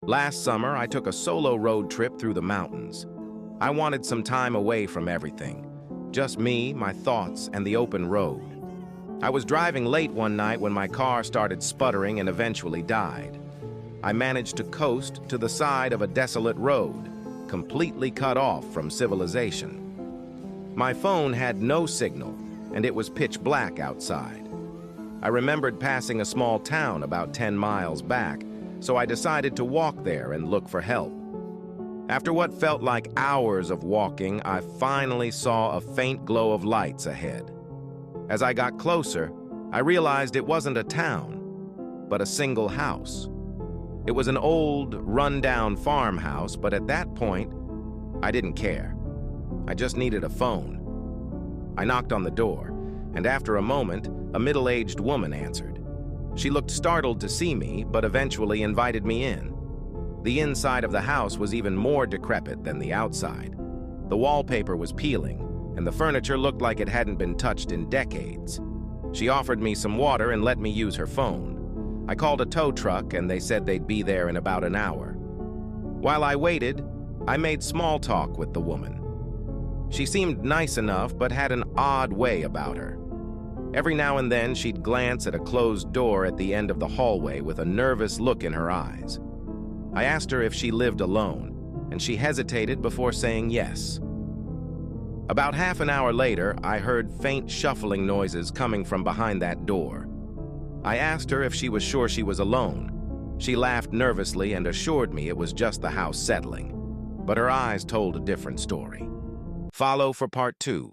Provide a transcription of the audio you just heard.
Last summer, I took a solo road trip through the mountains. I wanted some time away from everything. Just me, my thoughts, and the open road. I was driving late one night when my car started sputtering and eventually died. I managed to coast to the side of a desolate road, completely cut off from civilization. My phone had no signal, and it was pitch black outside. I remembered passing a small town about 10 miles back, so I decided to walk there and look for help. After what felt like hours of walking, I finally saw a faint glow of lights ahead. As I got closer, I realized it wasn't a town, but a single house. It was an old, run-down farmhouse, but at that point, I didn't care. I just needed a phone. I knocked on the door, and after a moment, a middle-aged woman answered. She looked startled to see me, but eventually invited me in. The inside of the house was even more decrepit than the outside. The wallpaper was peeling, and the furniture looked like it hadn't been touched in decades. She offered me some water and let me use her phone. I called a tow truck, and they said they'd be there in about an hour. While I waited, I made small talk with the woman. She seemed nice enough, but had an odd way about her. Every now and then, she'd glance at a closed door at the end of the hallway with a nervous look in her eyes. I asked her if she lived alone, and she hesitated before saying yes. About half an hour later, I heard faint shuffling noises coming from behind that door. I asked her if she was sure she was alone. She laughed nervously and assured me it was just the house settling, but her eyes told a different story. Follow for part 2.